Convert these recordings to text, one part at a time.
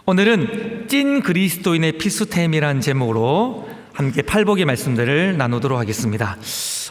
오늘은 찐 그리스도인의 필수템이라는 제목으로 함께 팔복의 말씀들을 나누도록 하겠습니다.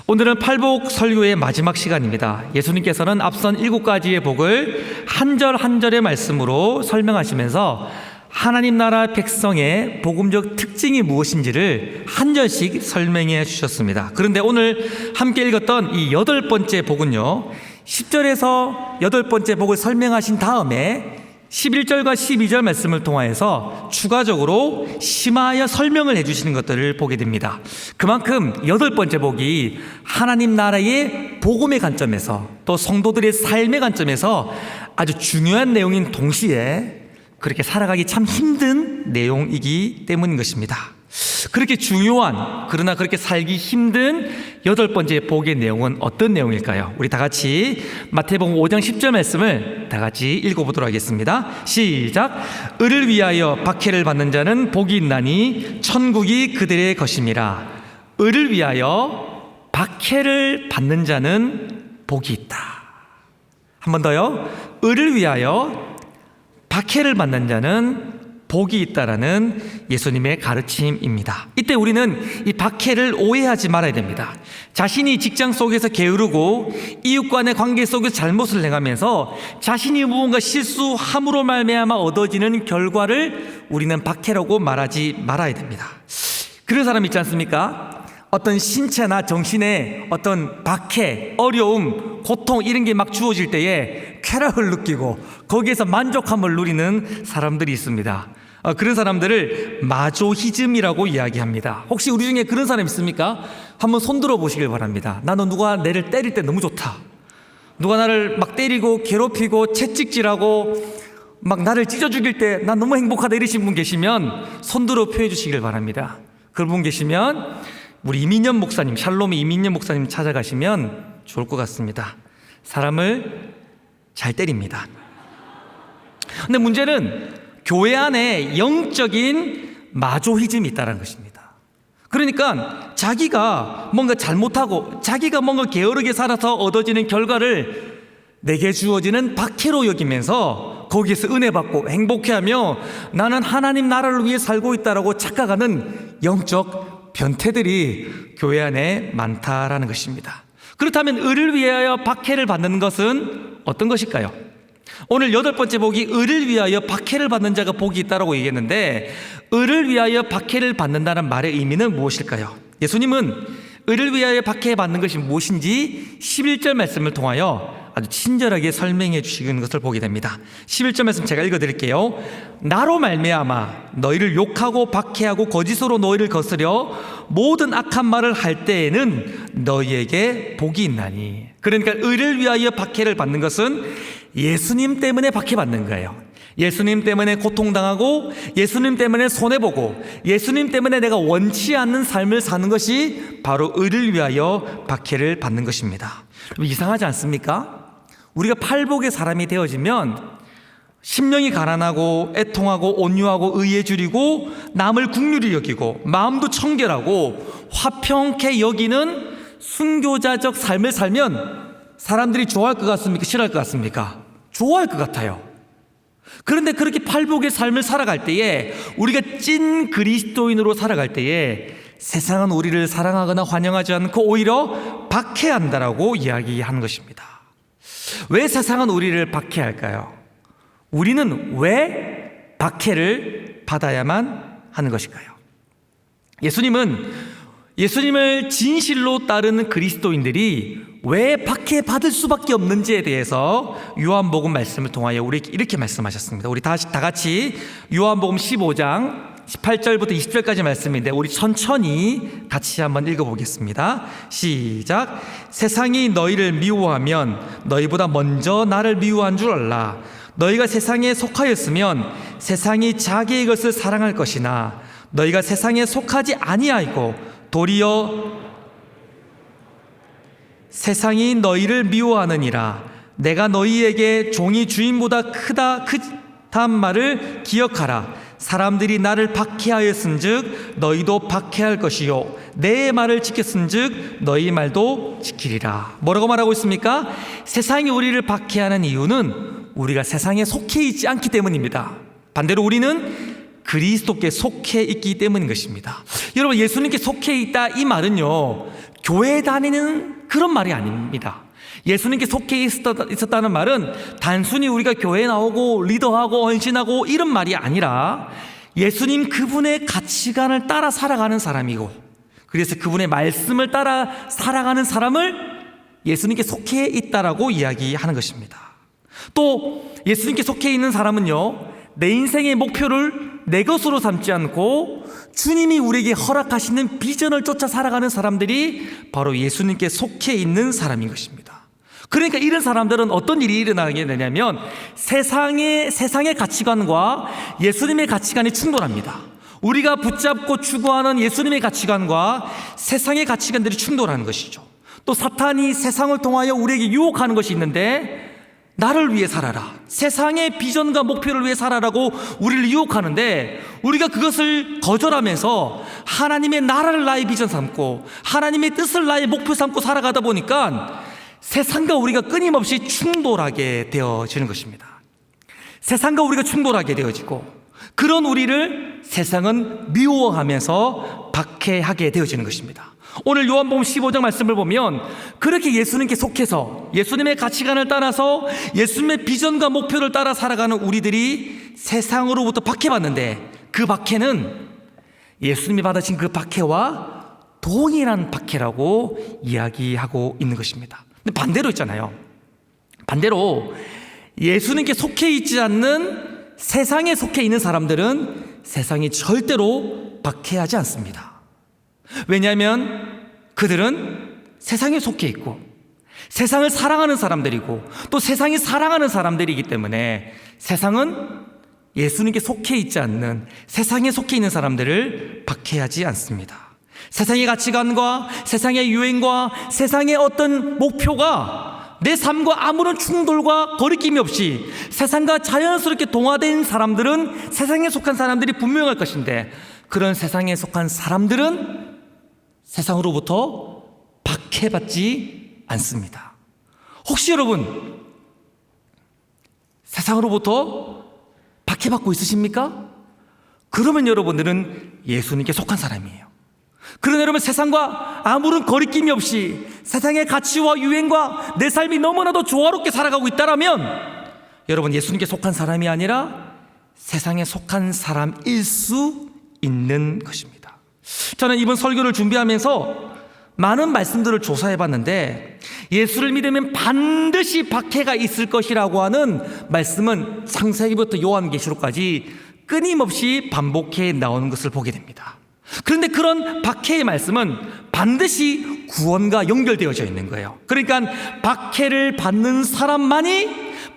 오늘은 팔복 설교의 마지막 시간입니다. 예수님께서는 앞선 7가지의 복을 한 절 한 절의 말씀으로 설명하시면서 하나님 나라 백성의 복음적 특징이 무엇인지를 한 절씩 설명해 주셨습니다. 그런데 오늘 함께 읽었던 이 8번째 복은요, 10절에서 8번째 복을 설명하신 다음에 11절과 12절 말씀을 통하여서 추가적으로 심화하여 설명을 해주시는 것들을 보게 됩니다. 그만큼 8번째 복이 하나님 나라의 복음의 관점에서 또 성도들의 삶의 관점에서 아주 중요한 내용인 동시에 그렇게 살아가기 참 힘든 내용이기 때문인 것입니다. 그렇게 중요한, 그러나 그렇게 살기 힘든 8번째 복의 내용은 어떤 내용일까요? 우리 다 같이 마태복음 5장 10절 말씀을 다 같이 읽어보도록 하겠습니다. 시작. 을을 위하여 박해를 받는 자는 복이 있나니 천국이 그들의 것임이라. 을을 위하여 박해를 받는 자는 복이 있다. 한 번 더요. 을을 위하여 박해를 받는 자는 복이 있다라는 예수님의 가르침입니다. 이때 우리는 이 박해를 오해하지 말아야 됩니다. 자신이 직장 속에서 게으르고 이웃 간의 관계 속에서 잘못을 행하면서 자신이 무언가 실수함으로 말미암아 얻어지는 결과를 우리는 박해라고 말하지 말아야 됩니다. 그런 사람 있지 않습니까? 어떤 신체나 정신의 어떤 박해, 어려움, 고통 이런 게 막 주어질 때에 쾌락을 느끼고 거기에서 만족함을 누리는 사람들이 있습니다. 그런 사람들을 마조히즘이라고 이야기합니다. 혹시 우리 중에 그런 사람 있습니까? 한번 손들어 보시길 바랍니다. 나는 누가 나를 때릴 때 너무 좋다. 누가 나를 막 때리고 괴롭히고 채찍질하고 막 나를 찢어 죽일 때 난 너무 행복하다 이러신 분 계시면 손들어 표해 주시길 바랍니다. 그런 분 계시면 우리 이민년 목사님, 샬롬의 이민년 목사님 찾아가시면 좋을 것 같습니다. 사람을 잘 때립니다. 근데 문제는 교회 안에 영적인 마조히즘이 있다는 것입니다. 그러니까 자기가 뭔가 잘못하고 자기가 뭔가 게으르게 살아서 얻어지는 결과를 내게 주어지는 박해로 여기면서 거기에서 은혜 받고 행복해하며 나는 하나님 나라를 위해 살고 있다라고 착각하는 영적 변태들이 교회 안에 많다라는 것입니다. 그렇다면 을을 위하여 박해를 받는 것은 어떤 것일까요? 오늘 8번째 복이 을을 위하여 박해를 받는 자가 복이 있다고 얘기했는데, 을을 위하여 박해를 받는다는 말의 의미는 무엇일까요? 예수님은 을을 위하여 박해받는 것이 무엇인지 11절 말씀을 통하여 아주 친절하게 설명해 주시는 것을 보게 됩니다. 11절 말씀 제가 읽어드릴게요. 나로 말미암아 너희를 욕하고 박해하고 거짓으로 너희를 거스려 모든 악한 말을 할 때에는 너희에게 복이 있나니. 그러니까 을을 위하여 박해를 받는 것은 예수님 때문에 박해받는 거예요. 예수님 때문에 고통당하고 예수님 때문에 손해보고 예수님 때문에 내가 원치 않는 삶을 사는 것이 바로 을을 위하여 박해를 받는 것입니다. 이상하지 않습니까? 우리가 팔복의 사람이 되어지면 심령이 가난하고 애통하고 온유하고 의에 줄이고 남을 긍휼히 여기고 마음도 청결하고 화평케 여기는 순교자적 삶을 살면 사람들이 좋아할 것 같습니까? 싫어할 것 같습니까? 좋아할 것 같아요. 그런데 그렇게 팔복의 삶을 살아갈 때에, 우리가 찐 그리스도인으로 살아갈 때에 세상은 우리를 사랑하거나 환영하지 않고 오히려 박해한다라고 이야기하는 것입니다. 왜 세상은 우리를 박해할까요? 우리는 왜 박해를 받아야만 하는 것일까요? 예수님을 진실로 따르는 그리스도인들이 왜 박해받을 수밖에 없는지에 대해서 요한복음 말씀을 통하여 우리에게 이렇게 말씀하셨습니다. 우리 다 같이 요한복음 15장 18절부터 20절까지 말씀인데 우리 천천히 같이 한번 읽어보겠습니다. 시작. 세상이 너희를 미워하면 너희보다 먼저 나를 미워한 줄 알라. 너희가 세상에 속하였으면 세상이 자기의 것을 사랑할 것이나 너희가 세상에 속하지 아니하고 도리어 세상이 너희를 미워하느니라. 내가 너희에게 종이 주인보다 크다는 말을 기억하라. 사람들이 나를 박해하였은즉 너희도 박해할 것이요 내 말을 지켰은즉 너희 말도 지키리라. 뭐라고 말하고 있습니까? 세상이 우리를 박해하는 이유는 우리가 세상에 속해 있지 않기 때문입니다. 반대로 우리는 그리스도께 속해 있기 때문인 것입니다. 여러분, 예수님께 속해 있다 이 말은요, 교회 다니는 그런 말이 아닙니다. 예수님께 속해 있었다는 말은 단순히 우리가 교회에 나오고 리더하고 헌신하고 이런 말이 아니라 예수님 그분의 가치관을 따라 살아가는 사람이고, 그래서 그분의 말씀을 따라 살아가는 사람을 예수님께 속해 있다라고 이야기하는 것입니다. 또 예수님께 속해 있는 사람은요, 내 인생의 목표를 내 것으로 삼지 않고 주님이 우리에게 허락하시는 비전을 쫓아 살아가는 사람들이 바로 예수님께 속해 있는 사람인 것입니다. 그러니까 이런 사람들은 어떤 일이 일어나게 되냐면 세상의 가치관과 예수님의 가치관이 충돌합니다. 우리가 붙잡고 추구하는 예수님의 가치관과 세상의 가치관들이 충돌하는 것이죠. 또 사탄이 세상을 통하여 우리에게 유혹하는 것이 있는데, 나를 위해 살아라, 세상의 비전과 목표를 위해 살아라고 우리를 유혹하는데, 우리가 그것을 거절하면서 하나님의 나라를 나의 비전 삼고 하나님의 뜻을 나의 목표 삼고 살아가다 보니까 세상과 우리가 끊임없이 충돌하게 되어지는 것입니다. 세상과 우리가 충돌하게 되어지고, 그런 우리를 세상은 미워하면서 박해하게 되어지는 것입니다. 오늘 요한복음 15장 말씀을 보면 그렇게 예수님께 속해서 예수님의 가치관을 따라서 예수님의 비전과 목표를 따라 살아가는 우리들이 세상으로부터 박해받는데, 그 박해는 예수님이 받으신 그 박해와 동일한 박해라고 이야기하고 있는 것입니다. 근데 반대로 있잖아요. 반대로 예수님께 속해 있지 않는 세상에 속해 있는 사람들은 세상이 절대로 박해하지 않습니다. 왜냐하면 그들은 세상에 속해 있고 세상을 사랑하는 사람들이고 또 세상이 사랑하는 사람들이기 때문에 세상은 예수님께 속해 있지 않는 세상에 속해 있는 사람들을 박해하지 않습니다. 세상의 가치관과 세상의 유행과 세상의 어떤 목표가 내 삶과 아무런 충돌과 거리낌이 없이 세상과 자연스럽게 동화된 사람들은 세상에 속한 사람들이 분명할 것인데, 그런 세상에 속한 사람들은 세상으로부터 박해받지 않습니다. 혹시 여러분 세상으로부터 박해받고 있으십니까? 그러면 여러분들은 예수님께 속한 사람이에요. 그러나 여러분, 세상과 아무런 거리낌이 없이 세상의 가치와 유행과 내 삶이 너무나도 조화롭게 살아가고 있다면 여러분, 예수님께 속한 사람이 아니라 세상에 속한 사람일 수 있는 것입니다. 저는 이번 설교를 준비하면서 많은 말씀들을 조사해 봤는데, 예수를 믿으면 반드시 박해가 있을 것이라고 하는 말씀은 창세기부터 요한계시록까지 끊임없이 반복해 나오는 것을 보게 됩니다. 그런데 그런 박해의 말씀은 반드시 구원과 연결되어져 있는 거예요. 그러니까 박해를 받는 사람만이,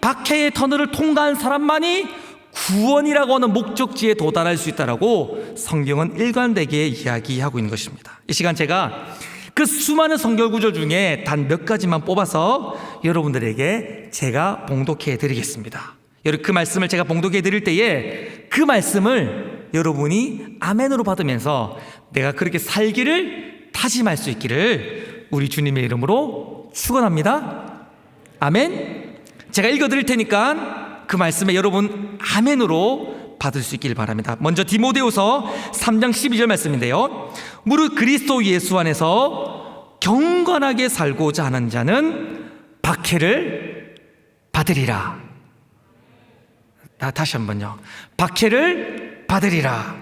박해의 터널을 통과한 사람만이 구원이라고 하는 목적지에 도달할 수 있다라고 성경은 일관되게 이야기하고 있는 것입니다. 이 시간 제가 그 수많은 성경 구절 중에 단 몇 가지만 뽑아서 여러분들에게 제가 봉독해 드리겠습니다. 그 말씀을 제가 봉독해 드릴 때에 그 말씀을 여러분이 아멘으로 받으면서 내가 그렇게 살기를 다짐할 수 있기를 우리 주님의 이름으로 축원합니다. 아멘. 제가 읽어 드릴 테니까 그 말씀에 여러분 아멘으로 받을 수 있길 바랍니다. 먼저 디모데후서 3장 12절 말씀인데요, 무릇 그리스도 예수 안에서 경건하게 살고자 하는 자는 박해를 받으리라. 다시 한번요. 박해를 받으리라.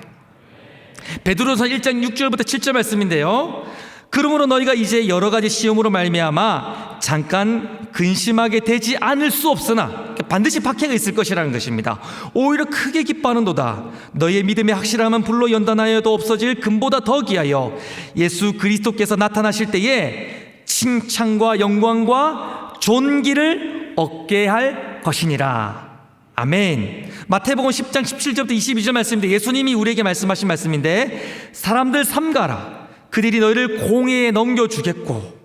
베드로서 1장 6절부터 7절 말씀인데요, 그러므로 너희가 이제 여러 가지 시험으로 말미암아 잠깐 근심하게 되지 않을 수 없으나, 반드시 박해가 있을 것이라는 것입니다. 오히려 크게 기뻐하는도다. 너희의 믿음의 확실함은 불로 연단하여도 없어질 금보다 더 귀하여 예수 그리스도께서 나타나실 때에 칭찬과 영광과 존귀를 얻게 할 것이니라. 아멘. 마태복음 10장 17절부터 22절 말씀인데, 예수님이 우리에게 말씀하신 말씀인데, 사람들 삼가라. 그들이 너희를 공회에 넘겨주겠고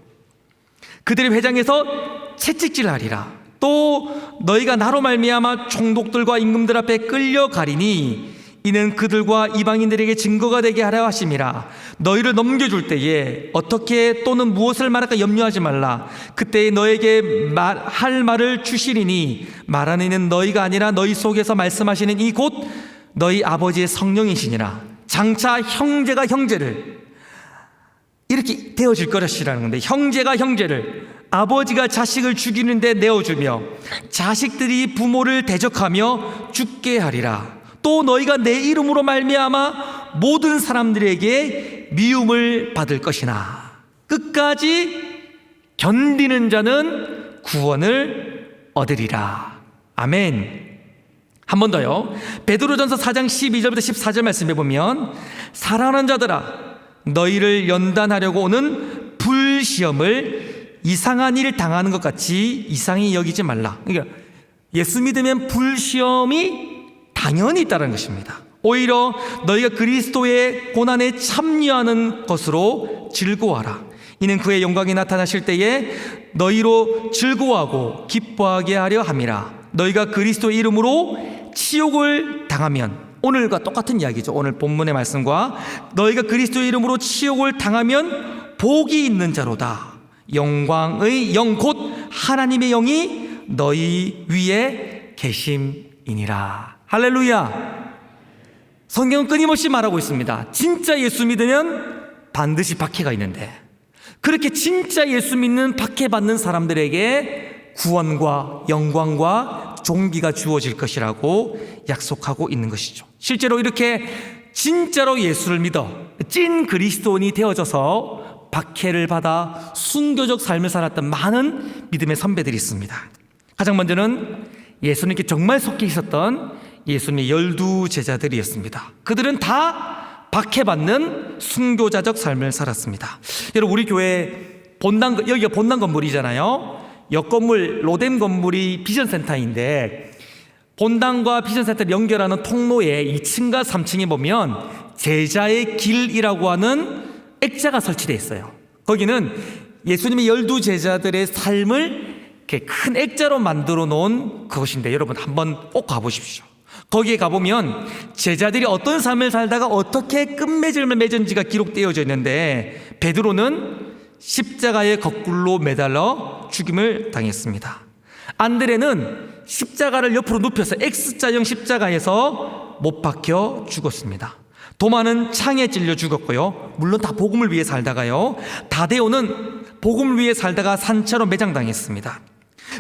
그들의 회장에서 채찍질하리라. 또 너희가 나로 말미암아 총독들과 임금들 앞에 끌려가리니 이는 그들과 이방인들에게 증거가 되게 하려 하심이라. 너희를 넘겨줄 때에 어떻게 또는 무엇을 말할까 염려하지 말라. 그때 너에게 할 말을 주시리니 말하는 이는 너희가 아니라 너희 속에서 말씀하시는 이 곧 너희 아버지의 성령이시니라. 장차 형제가 형제를, 이렇게 되어질 것이라는 건데, 형제가 형제를, 아버지가 자식을 죽이는데 내어주며 자식들이 부모를 대적하며 죽게 하리라. 또 너희가 내 이름으로 말미암아 모든 사람들에게 미움을 받을 것이나 끝까지 견디는 자는 구원을 얻으리라. 아멘. 한 번 더요. 베드로전서 4장 12절부터 14절 말씀해 보면, 사랑하는 자들아, 너희를 연단하려고 오는 불시험을 이상한 일 당하는 것 같이 이상히 여기지 말라. 그러니까 예수 믿으면 불시험이 당연히 있다는 것입니다. 오히려 너희가 그리스도의 고난에 참여하는 것으로 즐거워하라. 이는 그의 영광이 나타나실 때에 너희로 즐거워하고 기뻐하게 하려 함이라. 너희가 그리스도의 이름으로 치욕을 당하면, 오늘과 똑같은 이야기죠. 오늘 본문의 말씀과, 너희가 그리스도의 이름으로 치욕을 당하면 복이 있는 자로다. 영광의 영 곧 하나님의 영이 너희 위에 계심이니라. 할렐루야. 성경은 끊임없이 말하고 있습니다. 진짜 예수 믿으면 반드시 박해가 있는데, 그렇게 진짜 예수 믿는 박해받는 사람들에게 구원과 영광과 존귀가 주어질 것이라고 약속하고 있는 것이죠. 실제로 이렇게 진짜로 예수를 믿어 찐 그리스도인이 되어져서 박해를 받아 순교적 삶을 살았던 많은 믿음의 선배들이 있습니다. 가장 먼저는 예수님께 정말 속해 있었던 예수님의 12제자들이었습니다. 그들은 다 박해받는 순교자적 삶을 살았습니다. 여러분, 우리 교회 본당, 여기가 본당 건물이잖아요. 옆 건물 로뎀 건물이 비전센터인데, 본당과 비전센터를 연결하는 통로에 2층과 3층에 보면 제자의 길이라고 하는 액자가 설치되어 있어요. 거기는 예수님의 12제자들의 삶을 이렇게 큰 액자로 만들어 놓은 그것인데, 여러분 한번 꼭 가보십시오. 거기에 가보면 제자들이 어떤 삶을 살다가 어떻게 끝맺음을 맺은지가 기록되어져 있는데, 베드로는 십자가에 거꾸로 매달려 죽임을 당했습니다. 안드레는 십자가를 옆으로 눕혀서 X자형 십자가에서 못 박혀 죽었습니다. 도마는 창에 찔려 죽었고요. 물론 다 복음을 위해 살다가요. 다데오는 복음을 위해 살다가 산채로 매장당했습니다.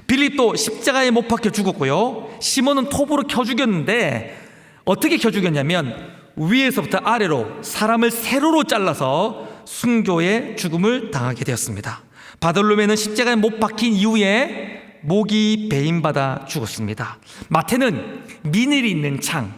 빌립도 십자가에 못 박혀 죽었고요. 시몬은 톱으로 켜 죽였는데, 어떻게 켜 죽였냐면 위에서부터 아래로 사람을 세로로 잘라서 순교의 죽음을 당하게 되었습니다. 바돌로메는 십자가에 못 박힌 이후에 목이 베임받아 죽었습니다. 마태는 미늘이 있는 창,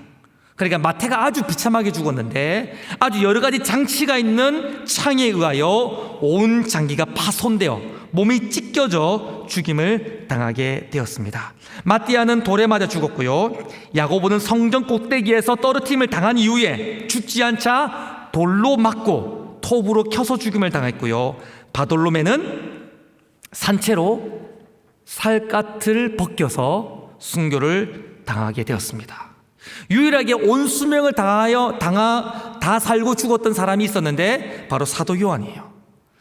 그러니까 마태가 아주 비참하게 죽었는데, 아주 여러 가지 장치가 있는 창에 의하여 온 장기가 파손되어 몸이 찢겨져 죽임을 당하게 되었습니다. 마띠아는 돌에 맞아 죽었고요. 야고보는 성전 꼭대기에서 떨어뜨림을 당한 이후에 죽지 않자 돌로 맞고 톱으로 켜서 죽임을 당했고요. 바돌로메는 산채로 살갗을 벗겨서 순교를 당하게 되었습니다. 유일하게 온 수명을 다 살고 죽었던 사람이 있었는데 바로 사도 요한이에요.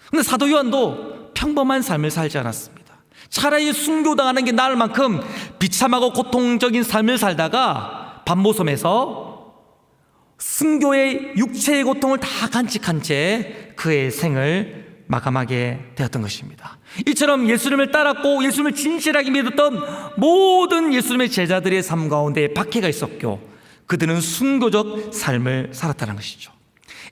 근데 사도 요한도 평범한 삶을 살지 않았습니다. 차라리 순교당하는 게 나을 만큼 비참하고 고통적인 삶을 살다가 밤모섬에서 순교의 육체의 고통을 다 간직한 채 그의 생을 마감하게 되었던 것입니다. 이처럼 예수님을 따랐고 예수님을 진실하게 믿었던 모든 예수님의 제자들의 삶 가운데 박해가 있었고, 그들은 순교적 삶을 살았다는 것이죠.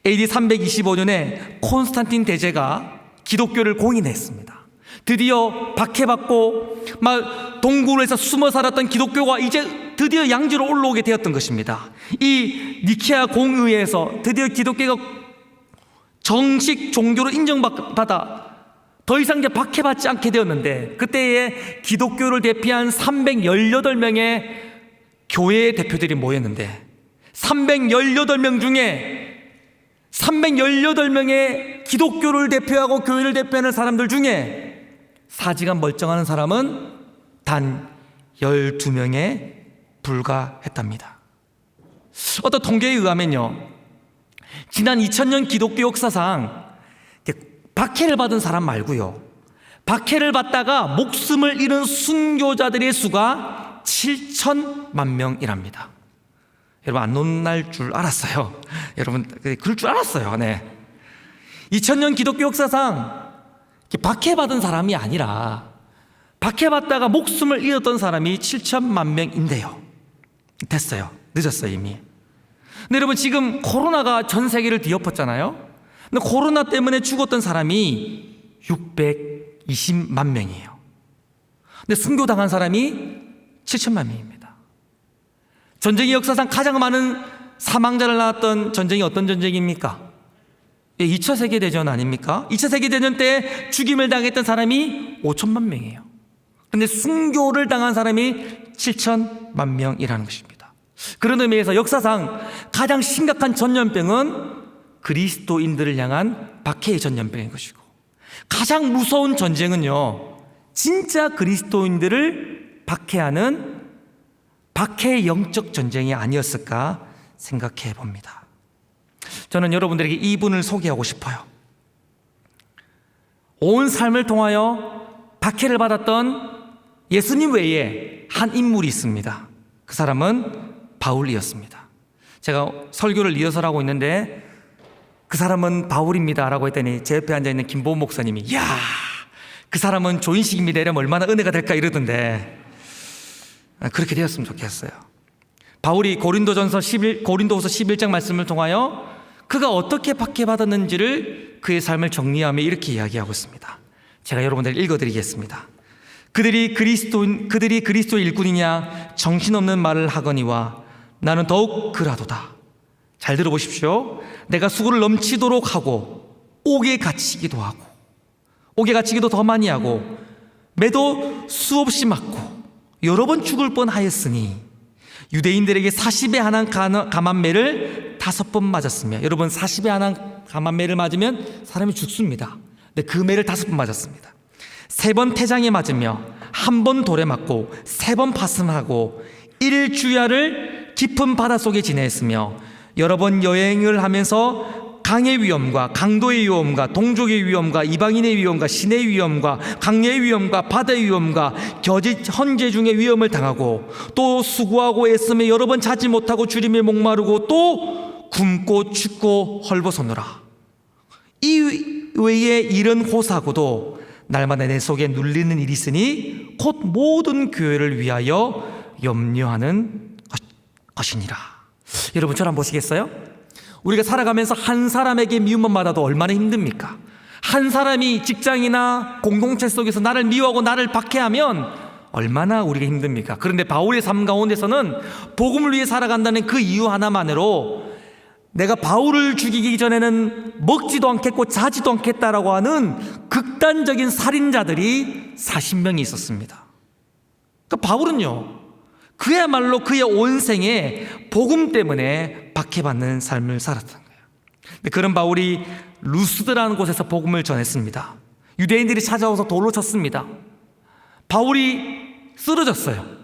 AD 325년에 콘스탄틴 대제가 기독교를 공인했습니다. 드디어 박해받고 막 동굴에서 숨어 살았던 기독교가 이제 드디어 양지로 올라오게 되었던 것입니다. 이 니케아 공의회에서 드디어 기독교가 정식 종교로 인정받아 더 이상 이제 박해받지 않게 되었는데, 그때에 기독교를 대표한 318명의 교회의 대표들이 모였는데, 318명 중에 318명의 기독교를 대표하고 교회를 대표하는 사람들 중에 사지가 멀쩡한 사람은 단 12명에 불과했답니다. 어떤 통계에 의하면요, 지난 2000년 기독교 역사상 박해를 받은 사람 말고요, 박해를 받다가 목숨을 잃은 순교자들의 수가 7천만 명이랍니다. 여러분, 안 논날 줄 알았어요. 여러분, 그럴 줄 알았어요. 네. 2000년 기독교 역사상 박해받은 사람이 아니라 박해받다가 목숨을 잃었던 사람이 7천만 명인데요. 됐어요. 늦었어요, 이미. 근데 여러분, 지금 코로나가 전 세계를 뒤엎었잖아요. 근데 코로나 때문에 죽었던 사람이 620만 명이에요. 근데 순교당한 사람이 7천만 명입니다. 전쟁의 역사상 가장 많은 사망자를 낳았던 전쟁이 어떤 전쟁입니까? 2차 세계대전 아닙니까? 2차 세계대전 때 죽임을 당했던 사람이 5천만 명이에요. 근데 순교를 당한 사람이 7천만 명이라는 것입니다. 그런 의미에서 역사상 가장 심각한 전염병은 그리스도인들을 향한 박해의 전염병인 것이고, 가장 무서운 전쟁은요, 진짜 그리스도인들을 박해하는 박해의 영적 전쟁이 아니었을까 생각해 봅니다. 저는 여러분들에게 이분을 소개하고 싶어요. 온 삶을 통하여 박해를 받았던 예수님 외에 한 인물이 있습니다. 그 사람은 바울이었습니다. 제가 설교를 리허설하고 있는데 그 사람은 바울입니다 라고 했더니 제 옆에 앉아있는 김보은 목사님이, 이야, 그 사람은 조인식입니다 이러면 얼마나 은혜가 될까 이러던데, 그렇게 되었으면 좋겠어요. 바울이 고린도후서 11장 말씀을 통하여 그가 어떻게 박해받았는지를, 그의 삶을 정리하며 이렇게 이야기하고 있습니다. 제가 여러분들 읽어드리겠습니다. 그들이 그리스도의 일꾼이냐 정신없는 말을 하거니와 나는 더욱 그라도다. 잘 들어보십시오. 내가 수고를 넘치도록 하고 옥에 갇히기도 하고, 옥에 갇히기도 더 많이 하고, 매도 수없이 맞고 여러 번 죽을 뻔하였으니 유대인들에게 40에 한한 감한매를 5번 맞았으며, 여러분 40에 한한 감한매를 맞으면 사람이 죽습니다. 근데 그 매를 5번 맞았습니다. 3번 태장에 맞으며 1번 돌에 맞고 3번 파선하고 1주야를 깊은 바닷속에 지냈으며 여러 번 여행을 하면서 강의 위험과 강도의 위험과 동족의 위험과 이방인의 위험과 신의 위험과 강의 위험과 바다의 위험과 겨짓 헌재 중의 위험을 당하고, 또 수고하고 애쓰며 여러 번 자지 못하고 주림에 목마르고 또 굶고 춥고 헐벗어노라. 이 외에 이런 호사고도 날마다 내 속에 눌리는 일이 있으니 곧 모든 교회를 위하여 염려하는 것이니라. 여러분, 저를 한번 보시겠어요? 우리가 살아가면서 한 사람에게 미움만 받아도 얼마나 힘듭니까? 한 사람이 직장이나 공동체 속에서 나를 미워하고 나를 박해하면 얼마나 우리가 힘듭니까? 그런데 바울의 삶 가운데서는 복음을 위해 살아간다는 그 이유 하나만으로 내가 바울을 죽이기 전에는 먹지도 않겠고 자지도 않겠다라고 하는 극단적인 살인자들이 40명이 있었습니다. 그러니까 바울은요, 그야말로 그의 온 생에 복음 때문에 박해받는 삶을 살았던 거예요. 근데 그런 바울이 루스드라는 곳에서 복음을 전했습니다. 유대인들이 찾아와서 돌로 쳤습니다. 바울이 쓰러졌어요.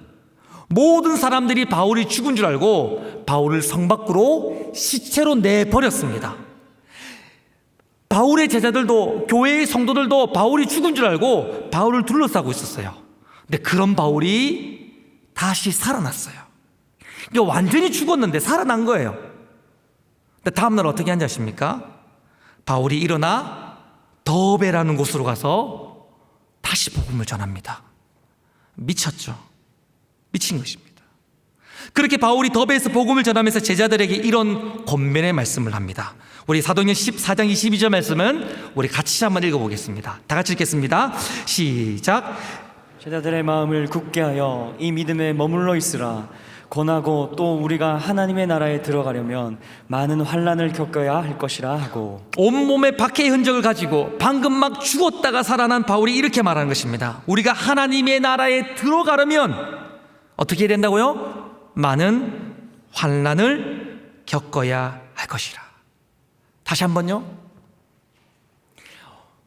모든 사람들이 바울이 죽은 줄 알고 바울을 성 밖으로 시체로 내버렸습니다. 바울의 제자들도, 교회의 성도들도 바울이 죽은 줄 알고 바울을 둘러싸고 있었어요. 근데 그런 바울이 다시 살아났어요. 이게 완전히 죽었는데 살아난 거예요. 근데 다음날 어떻게 한지 아십니까? 바울이 일어나 더베라는 곳으로 가서 다시 복음을 전합니다. 미쳤죠. 미친 것입니다. 그렇게 바울이 더베에서 복음을 전하면서 제자들에게 이런 권면의 말씀을 합니다. 우리 사도행전 14장 22절 말씀은 우리 같이 한번 읽어보겠습니다. 다 같이 읽겠습니다. 시작. 제자들의 마음을 굳게 하여 이 믿음에 머물러 있으라. 권하고 또 우리가 하나님의 나라에 들어가려면 많은 환난을 겪어야 할 것이라 하고, 온몸에 박해의 흔적을 가지고 방금 막 죽었다가 살아난 바울이 이렇게 말하는 것입니다. 우리가 하나님의 나라에 들어가려면 어떻게 해야 된다고요? 많은 환난을 겪어야 할 것이라. 다시 한번요.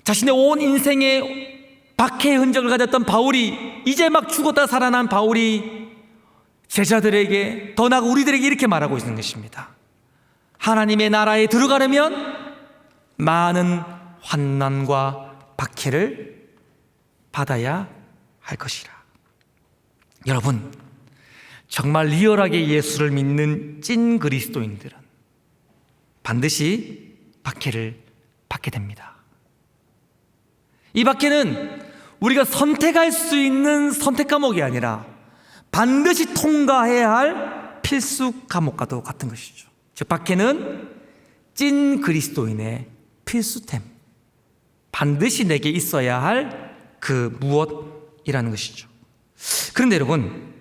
자신의 온 인생의 박해의 흔적을 가졌던 바울이, 이제 막 죽었다 살아난 바울이 제자들에게, 더 나아가 우리들에게 이렇게 말하고 있는 것입니다. 하나님의 나라에 들어가려면 많은 환난과 박해를 받아야 할 것이라. 여러분, 정말 리얼하게 예수를 믿는 찐 그리스도인들은 반드시 박해를 받게 됩니다. 이 박해는 우리가 선택할 수 있는 선택 과목이 아니라 반드시 통과해야 할 필수 과목과도 같은 것이죠. 즉, 박해는 찐 그리스도인의 필수템, 반드시 내게 있어야 할 그 무엇이라는 것이죠. 그런데 여러분,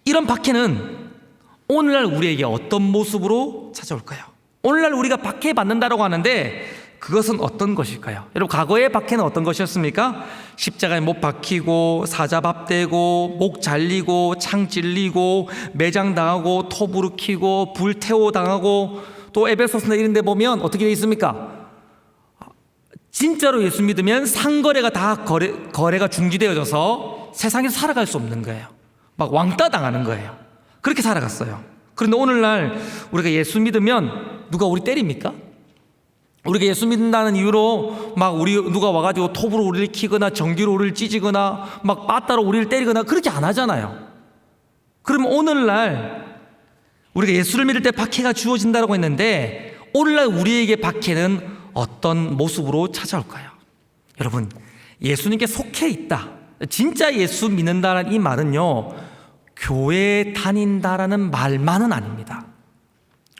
이런 박해는 오늘날 우리에게 어떤 모습으로 찾아올까요? 오늘날 우리가 박해받는다고 하는데 그것은 어떤 것일까요? 여러분, 과거의 박해는 어떤 것이었습니까? 십자가에 못 박히고, 사자밥되고, 목 잘리고, 창 찔리고, 매장당하고, 토부르키고, 불태워 당하고, 또 에베소서나 이런 데 보면 어떻게 되어 있습니까? 진짜로 예수 믿으면 상거래가 다 거래가 중지되어져서 세상에서 살아갈 수 없는 거예요. 막 왕따 당하는 거예요. 그렇게 살아갔어요. 그런데 오늘날 우리가 예수 믿으면 누가 우리 때립니까? 우리가 예수 믿는다는 이유로 막 누가 와가지고 톱으로 우리를 키거나 전기로 우리를 찢거나 막 빠따로 우리를 때리거나 그렇게 안 하잖아요. 그러면 오늘날 우리가 예수를 믿을 때 박해가 주어진다고 했는데 오늘날 우리에게 박해는 어떤 모습으로 찾아올까요? 여러분, 예수님께 속해 있다, 진짜 예수 믿는다는 이 말은요, 교회 다닌다라는 말만은 아닙니다.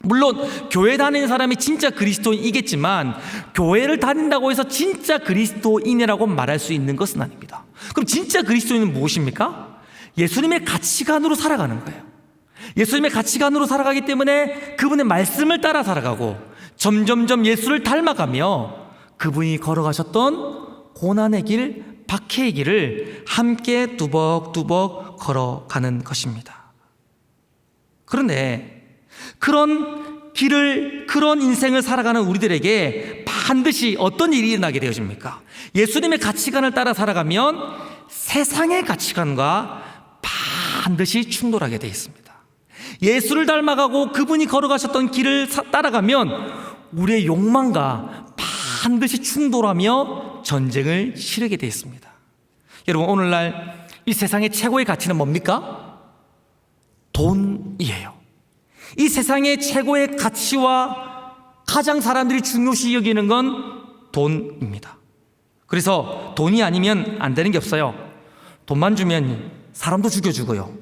물론 교회 다니는 사람이 진짜 그리스도인이겠지만 교회를 다닌다고 해서 진짜 그리스도인이라고 말할 수 있는 것은 아닙니다. 그럼 진짜 그리스도인은 무엇입니까? 예수님의 가치관으로 살아가는 거예요. 예수님의 가치관으로 살아가기 때문에 그분의 말씀을 따라 살아가고 점점점 예수를 닮아가며 그분이 걸어가셨던 고난의 길, 박해의 길을 함께 뚜벅뚜벅 걸어가는 것입니다. 그런데 그런 길을, 그런 인생을 살아가는 우리들에게 반드시 어떤 일이 일어나게 되어집니까? 예수님의 가치관을 따라 살아가면 세상의 가치관과 반드시 충돌하게 되어 있습니다. 예수를 닮아가고 그분이 걸어가셨던 길을 따라가면 우리의 욕망과 반드시 충돌하며 전쟁을 치르게 되어 있습니다. 여러분, 오늘날 이 세상의 최고의 가치는 뭡니까? 돈이에요. 이 세상의 최고의 가치와 가장 사람들이 중요시 여기는 건 돈입니다. 그래서 돈이 아니면 안 되는 게 없어요. 돈만 주면 사람도 죽여주고요,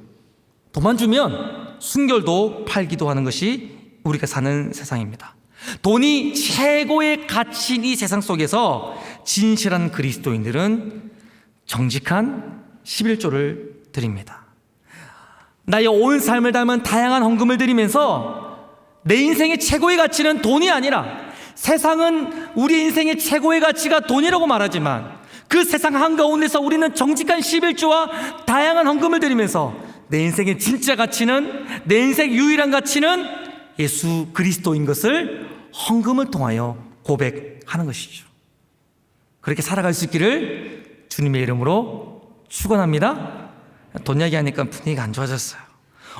돈만 주면 순결도 팔기도 하는 것이 우리가 사는 세상입니다. 돈이 최고의 가치인 이 세상 속에서 진실한 그리스도인들은 정직한 11조를 드립니다. 나의 온 삶을 담은 다양한 헌금을 드리면서 내 인생의 최고의 가치는 돈이 아니라, 세상은 우리 인생의 최고의 가치가 돈이라고 말하지만 그 세상 한가운데서 우리는 정직한 11조와 다양한 헌금을 드리면서 내 인생의 진짜 가치는, 내 인생의 유일한 가치는 예수 그리스도인 것을 헌금을 통하여 고백하는 것이죠. 그렇게 살아갈 수 있기를 주님의 이름으로 축원합니다. 돈 이야기하니까 분위기가 안 좋아졌어요.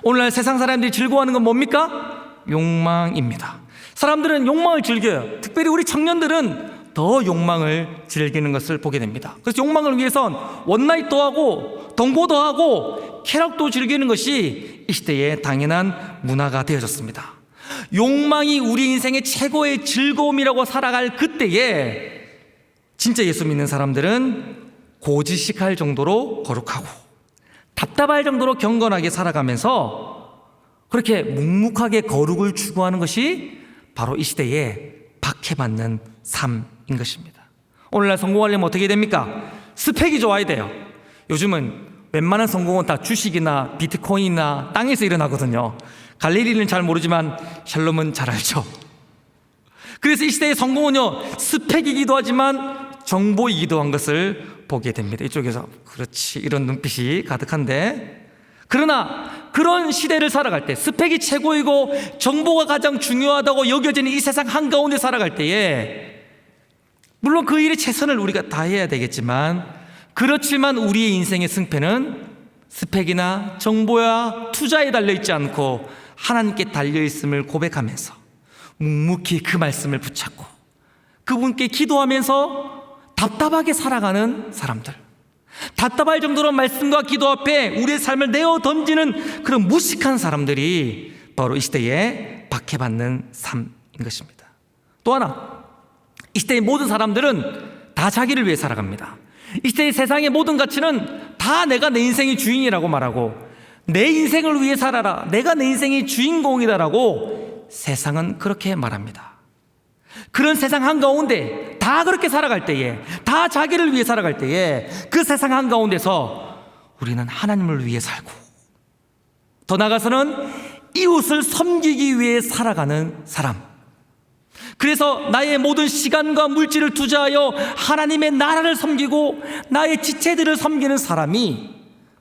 오늘날 세상 사람들이 즐거워하는 건 뭡니까? 욕망입니다. 사람들은 욕망을 즐겨요. 특별히 우리 청년들은 더 욕망을 즐기는 것을 보게 됩니다. 그래서 욕망을 위해선 원나잇도 하고 동거도 하고 쾌락도 즐기는 것이 이 시대의 당연한 문화가 되어졌습니다. 욕망이 우리 인생의 최고의 즐거움이라고 살아갈 그때에 진짜 예수 믿는 사람들은 고지식할 정도로 거룩하고 답답할 정도로 경건하게 살아가면서 그렇게 묵묵하게 거룩을 추구하는 것이 바로 이 시대에 박해받는 삶인 것입니다. 오늘날 성공하려면 어떻게 됩니까? 스펙이 좋아야 돼요. 요즘은 웬만한 성공은 다 주식이나 비트코인이나 땅에서 일어나거든요. 갈릴리는 잘 모르지만 샬롬은 잘 알죠. 그래서 이 시대의 성공은요, 스펙이기도 하지만 정보이기도 한 것을 보게 됩니다. 이쪽에서 그렇지, 이런 눈빛이 가득한데, 그러나 그런 시대를 살아갈 때, 스펙이 최고이고 정보가 가장 중요하다고 여겨지는 이 세상 한가운데 살아갈 때에, 물론 그 일에 최선을 우리가 다해야 되겠지만, 그렇지만 우리의 인생의 승패는 스펙이나 정보야 투자에 달려있지 않고 하나님께 달려있음을 고백하면서 묵묵히 그 말씀을 붙잡고 그분께 기도하면서 답답하게 살아가는 사람들, 답답할 정도로 말씀과 기도 앞에 우리의 삶을 내어 던지는 그런 무식한 사람들이 바로 이 시대에 박해받는 삶인 것입니다. 또 하나, 이 시대의 모든 사람들은 다 자기를 위해 살아갑니다. 이 시대의 세상의 모든 가치는 다 내가 내 인생의 주인이라고 말하고 내 인생을 위해 살아라, 내가 내 인생의 주인공이다라고 세상은 그렇게 말합니다. 그런 세상 한가운데 다 그렇게 살아갈 때에, 다 자기를 위해 살아갈 때에 그 세상 한가운데서 우리는 하나님을 위해 살고 더 나아가서는 이웃을 섬기기 위해 살아가는 사람, 그래서 나의 모든 시간과 물질을 투자하여 하나님의 나라를 섬기고 나의 지체들을 섬기는 사람이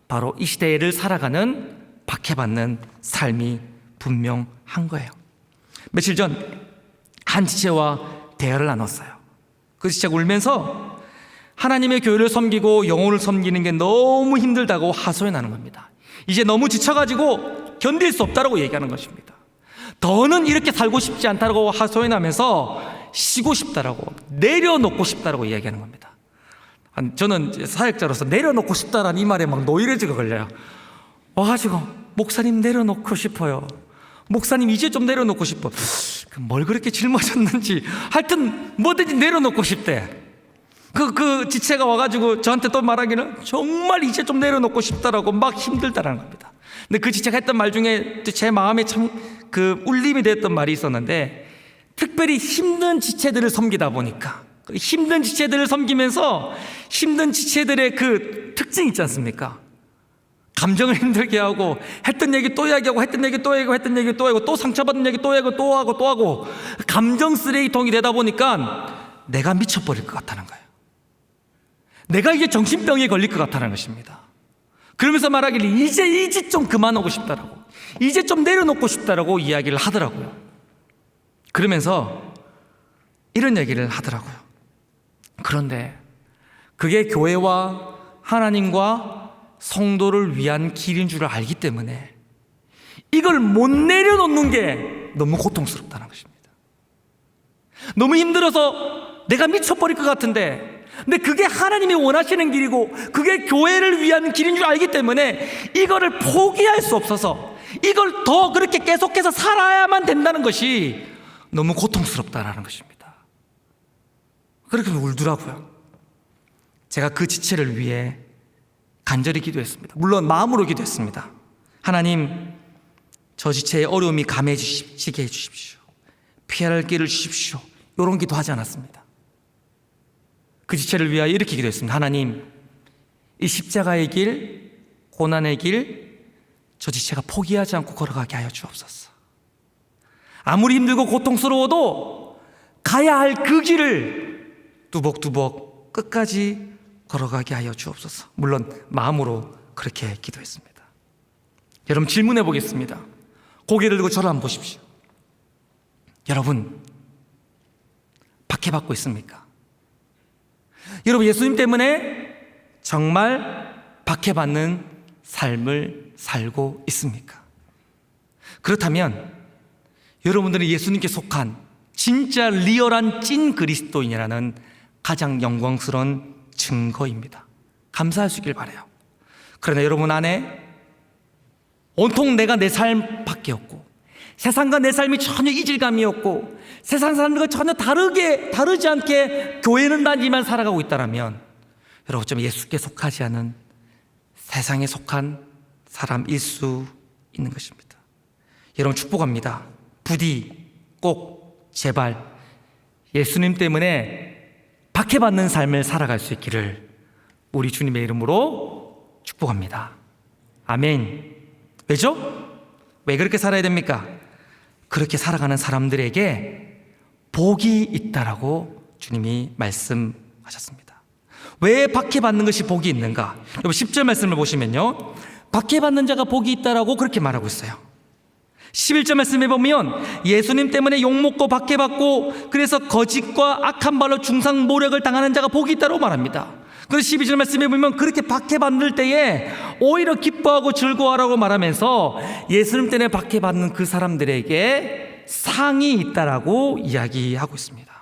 바로 이 시대를 살아가는 박해받는 삶이 분명한 거예요. 며칠 전 한 지체와 대화를 나눴어요. 그 지체가 울면서 하나님의 교회를 섬기고 영혼을 섬기는 게 너무 힘들다고 하소연하는 겁니다. 이제 너무 지쳐가지고 견딜 수 없다고 얘기하는 것입니다. 더는 이렇게 살고 싶지 않다고 하소연하면서 쉬고 싶다라고, 내려놓고 싶다라고 이야기하는 겁니다. 저는 사역자로서 내려놓고 싶다라는 이 말에 막 노이레지가 걸려요. 와가지고 목사님 내려놓고 싶어요. 목사님 이제 좀 내려놓고 싶어. 뭘 그렇게 짊어졌는지 하여튼 뭐든지 내려놓고 싶대. 그 지체가 와가지고 저한테 또 말하기는 정말 이제 좀 내려놓고 싶다라고 막 힘들다라는 겁니다. 근데 그 지체가 했던 말 중에 제 마음에 참 그 울림이 됐던 말이 있었는데, 특별히 힘든 지체들을 섬기다 보니까, 힘든 지체들을 섬기면서 힘든 지체들의 그 특징이 있지 않습니까? 감정을 힘들게 하고 했던 얘기 또 이야기하고 했던 얘기 또 얘기하고 했던 얘기 또 하고 또 상처받은 얘기 또 하고 또 하고 또 하고 감정 쓰레기통이 되다 보니까 내가 미쳐버릴 것 같다는 거예요. 내가 이게 정신병에 걸릴 것 같다는 것입니다. 그러면서 말하기를 이제 좀 그만하고 싶다라고, 이제 좀 내려놓고 싶다라고 이야기를 하더라고요. 그러면서 이런 얘기를 하더라고요. 그런데 그게 교회와 하나님과 성도를 위한 길인 줄 알기 때문에 이걸 못 내려놓는 게 너무 고통스럽다는 것입니다. 너무 힘들어서 내가 미쳐버릴 것 같은데, 근데 그게 하나님이 원하시는 길이고 그게 교회를 위한 길인 줄 알기 때문에 이거를 포기할 수 없어서 이걸 더 그렇게 계속해서 살아야만 된다는 것이 너무 고통스럽다라는 것입니다. 그렇게 울더라고요. 제가 그 지체를 위해 간절히 기도했습니다. 물론 마음으로 기도했습니다. 하나님, 저 지체의 어려움이 감해지게 해주십시오. 피할 길을 주십시오. 이런 기도하지 않았습니다. 그 지체를 위하여 이렇게 기도했습니다. 하나님, 이 십자가의 길, 고난의 길, 저 지체가 포기하지 않고 걸어가게 하여 주옵소서. 아무리 힘들고 고통스러워도 가야 할 그 길을 뚜벅뚜벅 끝까지 걸어가게 하여 주옵소서. 물론 마음으로 그렇게 기도했습니다. 여러분, 질문해 보겠습니다. 고개를 들고 저를 한번 보십시오. 여러분, 박해받고 있습니까? 여러분, 예수님 때문에 정말 박해받는 삶을 살고 있습니까? 그렇다면 여러분들은 예수님께 속한 진짜 리얼한 찐 그리스도인이라는 가장 영광스러운 증거입니다. 감사하시길 바라요. 그러나 여러분 안에 온통 내가 내 삶밖에 없고 세상과 내 삶이 전혀 이질감이었고 세상 사람들과 전혀 다르지 않게 교회는 다니지만 살아가고 있다면 여러분 좀 예수께 속하지 않은 세상에 속한 사람일 수 있는 것입니다. 여러분 축복합니다. 부디 꼭 제발 예수님 때문에 박해받는 삶을 살아갈 수 있기를 우리 주님의 이름으로 축복합니다. 아멘. 왜죠? 왜 그렇게 살아야 됩니까? 그렇게 살아가는 사람들에게 복이 있다라고 주님이 말씀하셨습니다. 왜 박해받는 것이 복이 있는가? 여러분 10절 말씀을 보시면요, 박해받는 자가 복이 있다라고 그렇게 말하고 있어요. 11절 말씀에 보면 예수님 때문에 욕먹고 박해받고 그래서 거짓과 악한 말로 중상모략을 당하는 자가 복이 있다고 말합니다. 그래서 12절 말씀에 보면 그렇게 박해받을 때에 오히려 기뻐 기뻐하고 즐거워하라고 말하면서 예수님 때문에 박해받는 그 사람들에게 상이 있다라고 이야기하고 있습니다.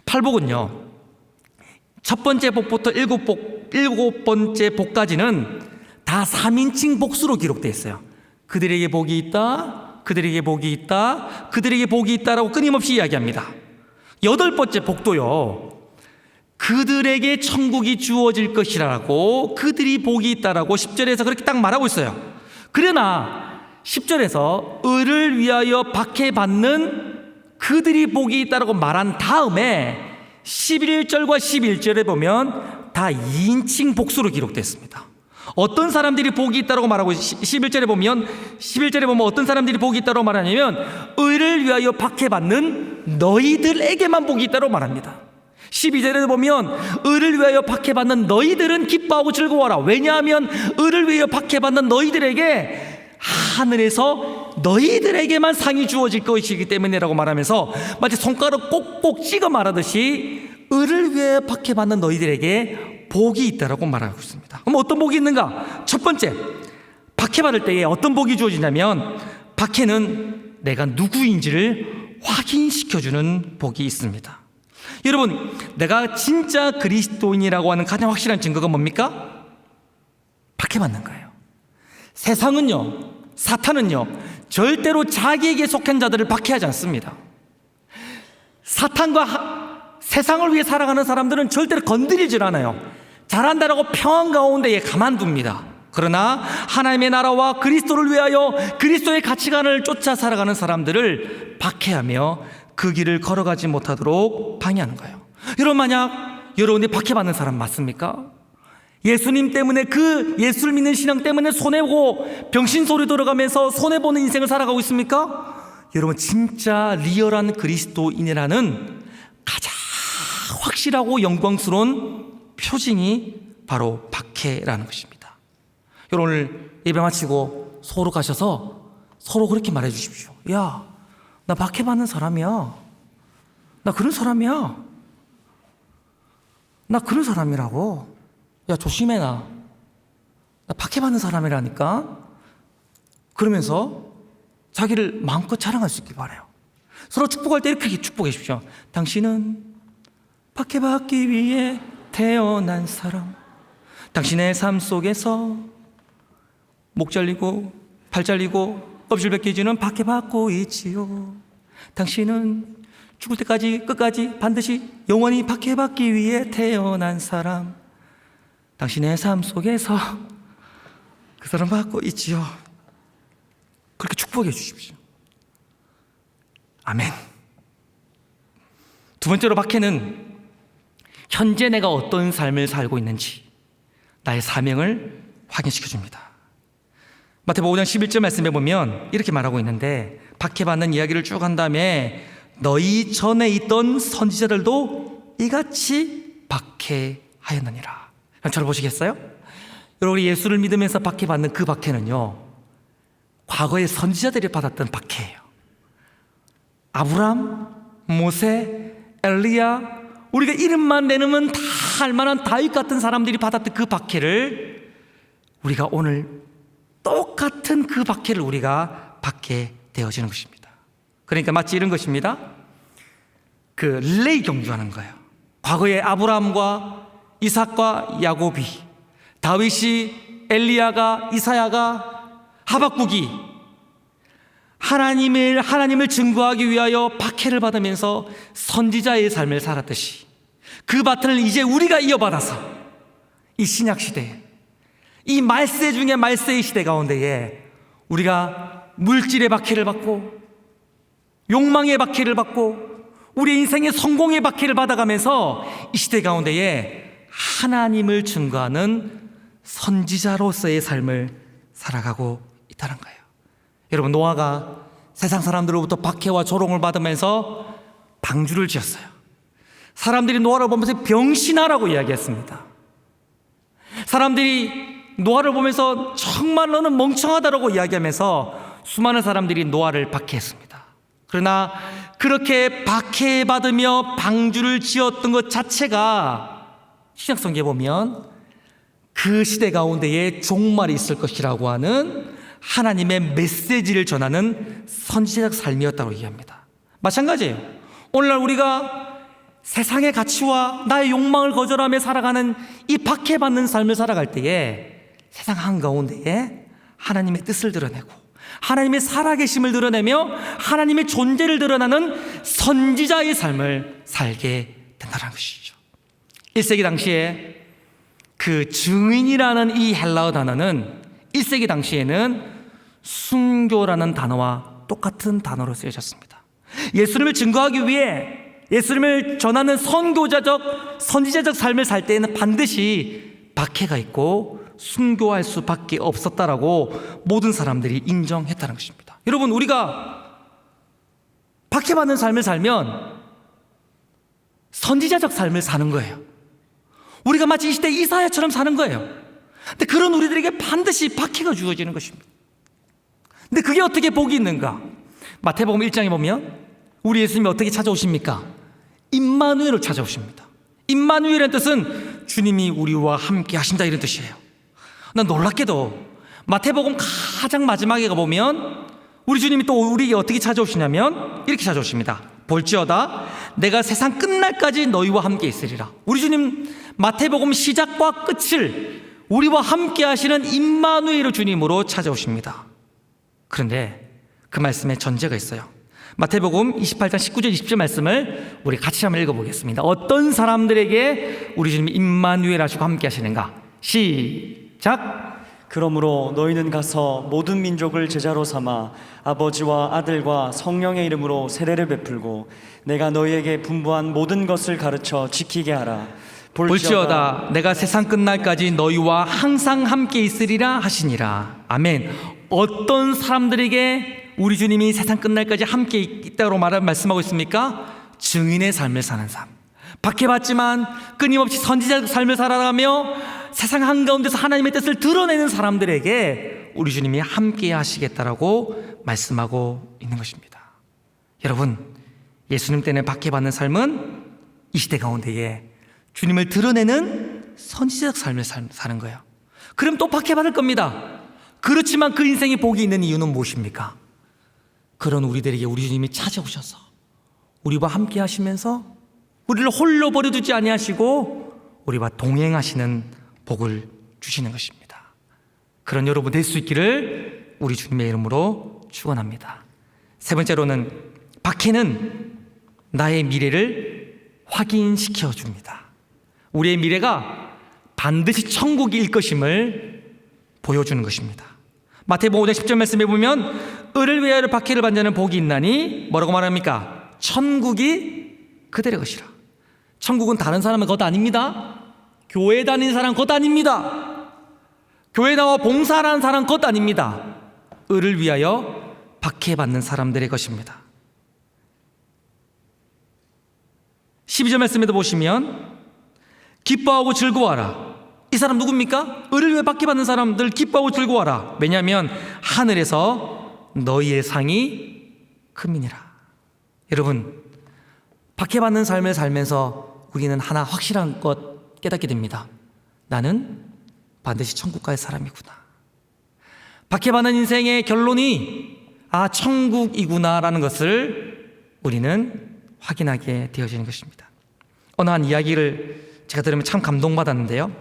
팔복은요, 첫 번째 복부터 일곱 번째 복까지는 다 3인칭 복수로 기록되어 있어요. 그들에게 복이 있다, 그들에게 복이 있다, 그들에게 복이 있다라고 끊임없이 이야기합니다. 여덟 번째 복도요, 그들에게 천국이 주어질 것이라고, 그들이 복이 있다라고 10절에서 그렇게 딱 말하고 있어요. 그러나 10절에서 의를 위하여 박해받는 그들이 복이 있다라고 말한 다음에 11절과 11절에 보면 다 2인칭 복수로 기록됐습니다. 어떤 사람들이 복이 있다라고 말하고 11절에 보면 어떤 사람들이 복이 있다라고 말하냐면 의를 위하여 박해받는 너희들에게만 복이 있다라고 말합니다. 12절에 보면 의를 위하여 박해받는 너희들은 기뻐하고 즐거워하라. 왜냐하면 의를 위하여 박해받는 너희들에게 하늘에서 너희들에게만 상이 주어질 것이기 때문이라고 말하면서 마치 손가락 꼭꼭 찍어 말하듯이 의를 위해 박해받는 너희들에게 복이 있다라고 말하고 있습니다. 그럼 어떤 복이 있는가? 첫 번째, 박해받을 때에 어떤 복이 주어지냐면 박해는 내가 누구인지를 확인시켜주는 복이 있습니다. 여러분, 내가 진짜 그리스도인이라고 하는 가장 확실한 증거가 뭡니까? 박해받는 거예요. 세상은요, 사탄은요, 절대로 자기에게 속한 자들을 박해하지 않습니다. 사탄과 세상을 위해 살아가는 사람들은 절대로 건드리질 않아요. 잘한다라고 평안 가운데 가만둡니다. 그러나 하나님의 나라와 그리스도를 위하여 그리스도의 가치관을 쫓아 살아가는 사람들을 박해하며 그 길을 걸어가지 못하도록 방해하는 거예요. 여러분, 만약 여러분이 박해받는 사람 맞습니까? 예수님 때문에, 그 예수를 믿는 신앙 때문에 손해보고 병신소리 들어가면서 손해보는 인생을 살아가고 있습니까? 여러분, 진짜 리얼한 그리스도인이라는 가장 확실하고 영광스러운 표징이 바로 박해라는 것입니다. 여러분, 오늘 예배 마치고 서로 가셔서 서로 그렇게 말해 주십시오. 야, 나 박해받는 사람이야. 나 그런 사람이야. 나 그런 사람이라고. 야, 조심해. 나 박해받는 사람이라니까. 그러면서 자기를 마음껏 자랑할 수 있길 바라요. 서로 축복할 때 이렇게 축복해 주십시오. 당신은 박해받기 위해 태어난 사람. 당신의 삶 속에서 목 잘리고 팔 잘리고 껍질 벗겨지는 박해받고 있지요. 당신은 죽을 때까지 끝까지 반드시 영원히 박해받기 위해 태어난 사람. 당신의 삶 속에서 그 사람 받고 있지요. 그렇게 축복해 주십시오. 아멘. 두 번째로 박해는 현재 내가 어떤 삶을 살고 있는지 나의 사명을 확인시켜 줍니다. 마태복음 5장 11절 말씀에 보면 이렇게 말하고 있는데, 박해받는 이야기를 쭉 한 다음에 너희 전에 있던 선지자들도 이같이 박해하였느니라. 저를 보시겠어요? 여러분, 예수를 믿으면서 박해받는 그 박해는요, 과거의 선지자들이 받았던 박해예요. 아브람, 모세, 엘리야, 우리가 이름만 내놓으면 다 알만한 다윗 같은 사람들이 받았던 그 박해를 우리가 오늘 똑같은 그 박해를 우리가 받게 되어지는 것입니다. 그러니까 마치 이런 것입니다. 그 릴레이 경주하는 거예요. 과거에 아브라함과 이삭과 야곱이, 다윗이, 엘리야가, 이사야가, 하박국이 하나님을 증거하기 위하여 박해를 받으면서 선지자의 삶을 살았듯이 그 바탕을 이제 우리가 이어받아서 이 신약시대에, 이 말세 중에 말세의 시대 가운데에 우리가 물질의 박해를 받고 욕망의 박해를 받고 우리 인생의 성공의 박해를 받아가면서 이 시대 가운데에 하나님을 증거하는 선지자로서의 삶을 살아가고 있다는 거예요. 여러분, 노아가 세상 사람들로부터 박해와 조롱을 받으면서 방주를 지었어요. 사람들이 노아를 보면서 병신아라고 이야기했습니다. 사람들이 노아를 보면서 정말 너는 멍청하다라고 이야기하면서 수많은 사람들이 노아를 박해했습니다. 그러나 그렇게 박해받으며 방주를 지었던 것 자체가 신약성경에 보면 그 시대 가운데에 종말이 있을 것이라고 하는 하나님의 메시지를 전하는 선지자적 삶이었다고 얘기합니다. 마찬가지예요. 오늘날 우리가 세상의 가치와 나의 욕망을 거절하며 살아가는 이 박해받는 삶을 살아갈 때에 세상 한가운데에 하나님의 뜻을 드러내고 하나님의 살아계심을 드러내며 하나님의 존재를 드러나는 선지자의 삶을 살게 된다는 것이죠. 1세기 당시에 그 증인이라는 이 헬라어 단어는 1세기 당시에는 순교라는 단어와 똑같은 단어로 쓰여졌습니다. 예수님을 증거하기 위해 예수님을 전하는 선지자적 삶을 살 때에는 반드시 박해가 있고 순교할 수밖에 없었다라고 모든 사람들이 인정했다는 것입니다. 여러분, 우리가 박해받는 삶을 살면 선지자적 삶을 사는 거예요. 우리가 마치 이 시대 이사야처럼 사는 거예요. 근데 그런 우리들에게 반드시 박해가 주어지는 것입니다. 근데 그게 어떻게 복이 있는가? 마태복음 1장에 보면 우리 예수님이 어떻게 찾아오십니까? 임마누엘을 찾아오십니다. 임마누엘의 뜻은 주님이 우리와 함께 하신다, 이런 뜻이에요. 난 놀랍게도 마태복음 가장 마지막에 가보면 우리 주님이 또 우리에게 어떻게 찾아오시냐면 이렇게 찾아오십니다. 볼지어다 내가 세상 끝날까지 너희와 함께 있으리라. 우리 주님 마태복음 시작과 끝을 우리와 함께 하시는 임마누엘의 주님으로 찾아오십니다. 그런데 그 말씀에 전제가 있어요. 마태복음 28장 19절 20절 말씀을 우리 같이 한번 읽어보겠습니다. 어떤 사람들에게 우리 주님이 임마누엘 하시고 함께 하시는가? 시작. 그러므로 너희는 가서 모든 민족을 제자로 삼아 아버지와 아들과 성령의 이름으로 세례를 베풀고 내가 너희에게 분부한 모든 것을 가르쳐 지키게 하라. 볼지어다 내가 세상 끝날까지 너희와 항상 함께 있으리라 하시니라. 아멘. 어떤 사람들에게 우리 주님이 세상 끝날까지 함께 있다고 말씀하고 있습니까? 증인의 삶을 사는 삶, 박해받지만 끊임없이 선지자적 삶을 살아가며 세상 한가운데서 하나님의 뜻을 드러내는 사람들에게 우리 주님이 함께 하시겠다라고 말씀하고 있는 것입니다. 여러분, 예수님 때문에 박해받는 삶은 이 시대 가운데에 주님을 드러내는 선지자적 삶을 사는 거예요. 그럼 또 박해받을 겁니다. 그렇지만 그 인생에 복이 있는 이유는 무엇입니까? 그런 우리들에게 우리 주님이 찾아오셔서 우리와 함께 하시면서 우리를 홀로 버려두지 아니하시고 우리와 동행하시는 복을 주시는 것입니다. 그런 여러분 될 수 있기를 우리 주님의 이름으로 축원합니다. 세 번째로는 박해는 나의 미래를 확인시켜 줍니다. 우리의 미래가 반드시 천국일 것임을 보여주는 것입니다. 마태복음 5장 10절 말씀에 보면 을을 위하여 박해를 받는 자는 복이 있나니 뭐라고 말합니까? 천국이 그들의 것이라. 천국은 다른 사람의 것 아닙니다. 교회 다니는 사람 것 아닙니다. 교회 나와 봉사하는 사람 것 아닙니다. 을을 위하여 박해받는 사람들의 것입니다. 12절 말씀에도 보시면 기뻐하고 즐거워하라. 이 사람 누굽니까? 을을 위해 박해받는 사람들 기뻐하고 즐거워하라. 왜냐하면 하늘에서 너희의 상이 큼이니라. 여러분, 박해받는 삶을 살면서 우리는 하나 확실한 것 깨닫게 됩니다. 나는 반드시 천국 갈 사람이구나. 박해받는 인생의 결론이 천국이구나라는 것을 우리는 확인하게 되어지는 것입니다. 어느 한 이야기를 제가 들으면 참 감동받았는데요.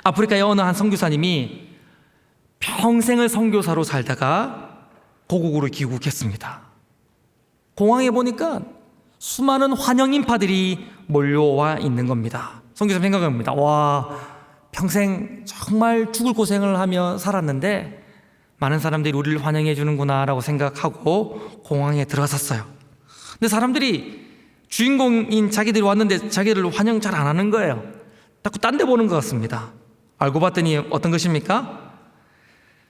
아프리카의 어느 한 선교사님이 평생을 선교사로 살다가 고국으로 귀국했습니다. 공항에 보니까 수많은 환영 인파들이 몰려와 있는 겁니다. 선교사님 생각합니다. 와, 평생 정말 죽을 고생을 하며 살았는데 많은 사람들이 우리를 환영해 주는구나 라고 생각하고 공항에 들어갔었어요. 근데 사람들이 주인공인 자기들이 왔는데 자기를 환영 잘 안 하는 거예요. 자꾸 딴 데 보는 것 같습니다. 알고 봤더니 어떤 것입니까?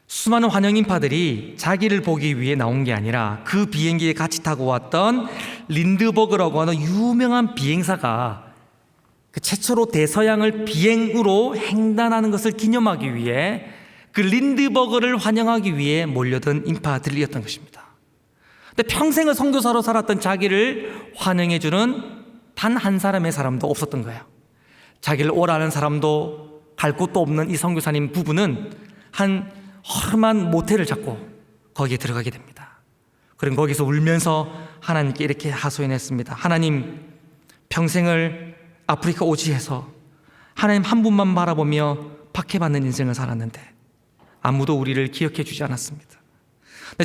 수많은 환영 인파들이 자기를 보기 위해 나온 게 아니라 그 비행기에 같이 타고 왔던 린드버그라고 하는 유명한 비행사가 그 최초로 대서양을 비행으로 횡단하는 것을 기념하기 위해 그 린드버그를 환영하기 위해 몰려든 인파들이었던 것입니다. 근데 평생을 선교사로 살았던 자기를 환영해주는 단 한 사람의 사람도 없었던 거예요. 자기를 오라는 사람도 갈 곳도 없는 이 선교사님 부부는 한 허름한 모텔을 잡고 거기에 들어가게 됩니다. 그럼 거기서 울면서 하나님께 이렇게 하소연했습니다. 하나님, 평생을 아프리카 오지에서 하나님 한 분만 바라보며 박해받는 인생을 살았는데 아무도 우리를 기억해 주지 않았습니다.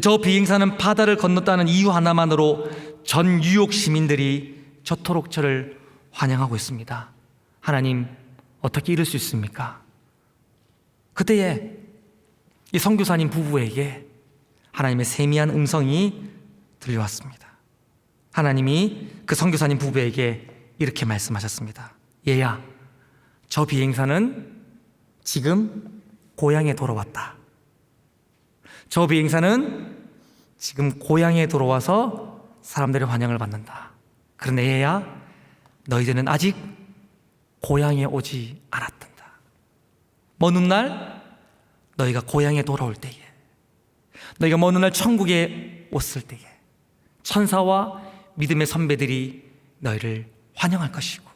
저 비행사는 바다를 건넜다는 이유 하나만으로 전 뉴욕 시민들이 저토록 저를 환영하고 있습니다. 하나님, 어떻게 이럴 수 있습니까? 그때에 이 선교사님 부부에게 하나님의 세미한 음성이 들려왔습니다. 하나님이 그 선교사님 부부에게 이렇게 말씀하셨습니다. 얘야, 저 비행사는 지금 고향에 돌아왔다. 저 비행사는 지금 고향에 돌아와서 사람들의 환영을 받는다. 그런데 얘야, 너희들은 아직 고향에 오지 않았단다. 먼 훗날 너희가 고향에 돌아올 때에, 너희가 먼 훗날 천국에 왔을 때에 천사와 믿음의 선배들이 너희를 환영할 것이고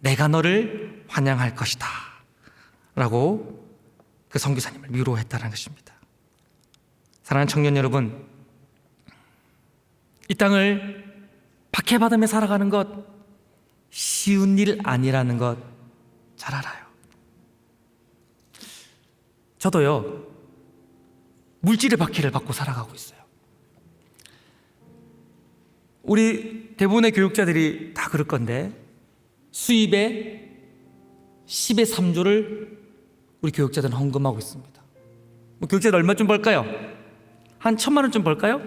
내가 너를 환영할 것이다 라고 그 선교사님을 위로했다는 것입니다. 사랑하는 청년 여러분, 이 땅을 박해받으며 살아가는 것 쉬운 일 아니라는 것 잘 알아요. 저도요, 물질의 박해를 받고 살아가고 있어요. 우리 대부분의 교육자들이 다 그럴 건데 수입의 10의 3조를 우리 교육자들은 헌금하고 있습니다. 교육자들 얼마쯤 벌까요? 한 1,000만 원쯤 벌까요?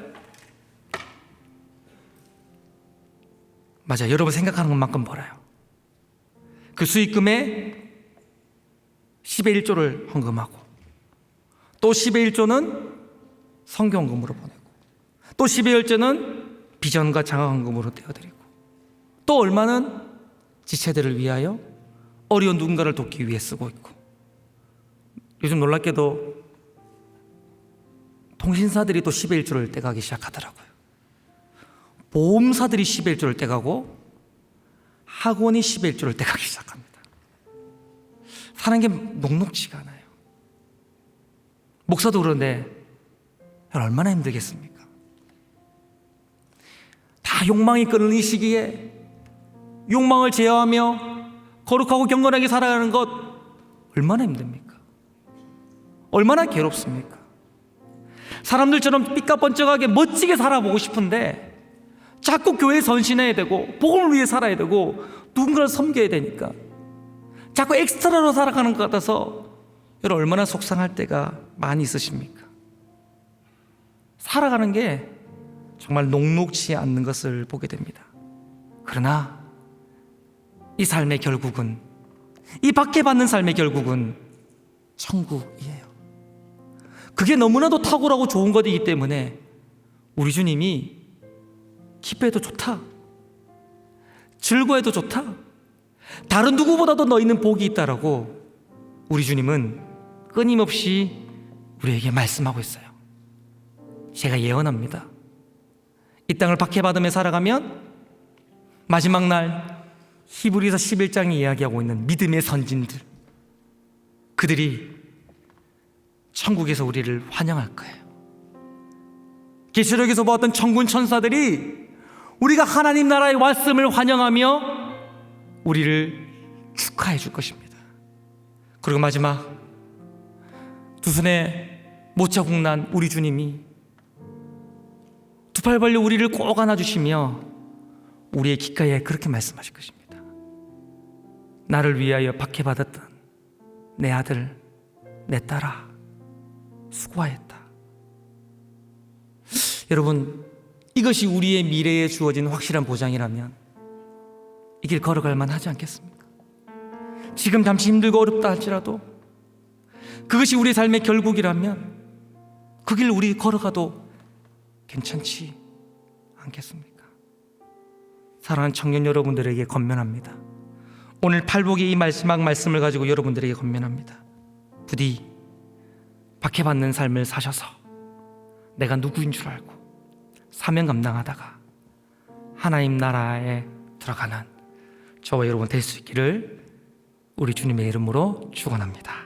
맞아요. 여러분 생각하는 것만큼 벌어요. 그 수익금의 10의 1조를 헌금하고 또 10의 1조는 성경금으로 보내고 또 10의 1조는 비전과 장학헌금으로 떼어드리고 또 얼마는 지체들을 위하여 어려운 누군가를 돕기 위해 쓰고 있고, 요즘 놀랍게도 통신사들이 또 10의 1조를 떼가기 시작하더라고요. 보험사들이 10의 1조를 떼가고 학원이 10의 1조를 떼가기 시작합니다. 사는 게 녹록지가 않아요. 목사도 그런데 얼마나 힘들겠습니까? 다 욕망이 끄는 이 시기에 욕망을 제어하며 거룩하고 경건하게 살아가는 것 얼마나 힘듭니까? 얼마나 괴롭습니까? 사람들처럼 삐까번쩍하게 멋지게 살아보고 싶은데 자꾸 교회에 선신해야 되고 복음을 위해 살아야 되고 누군가를 섬겨야 되니까 자꾸 엑스트라로 살아가는 것 같아서 여러분 얼마나 속상할 때가 많이 있으십니까? 살아가는 게 정말 녹록지 않는 것을 보게 됩니다. 그러나 이 삶의 결국은, 이 박해받는 삶의 결국은 천국이에요. 그게 너무나도 탁월하고 좋은 것이기 때문에 우리 주님이 기뻐해도 좋다, 즐거워해도 좋다, 다른 누구보다도 너희는 복이 있다라고 우리 주님은 끊임없이 우리에게 말씀하고 있어요. 제가 예언합니다. 이 땅을 박해받으며 살아가면 마지막 날 히브리서 11장이 이야기하고 있는 믿음의 선진들, 그들이 천국에서 우리를 환영할 거예요. 계시록에서 보았던 천군 천사들이 우리가 하나님 나라에 왔음을 환영하며 우리를 축하해 줄 것입니다. 그리고 마지막 두 손에 모차국난 우리 주님이 두 팔 벌려 우리를 꼭 안아주시며 우리의 귓가에 그렇게 말씀하실 것입니다. 나를 위하여 박해받았던 내 아들, 내 딸아, 수고하였다. 여러분, 이것이 우리의 미래에 주어진 확실한 보장이라면 이 길 걸어갈 만하지 않겠습니까? 지금 잠시 힘들고 어렵다 할지라도 그것이 우리의 삶의 결국이라면 그 길 우리 걸어가도 괜찮지 않겠습니까? 사랑하는 청년 여러분들에게 권면합니다. 오늘 팔복의 이 마지막 말씀을 가지고 여러분들에게 권면합니다. 부디 박해받는 삶을 사셔서 내가 누구인 줄 알고 사명 감당하다가 하나님 나라에 들어가는 저와 여러분 될 수 있기를 우리 주님의 이름으로 축원합니다.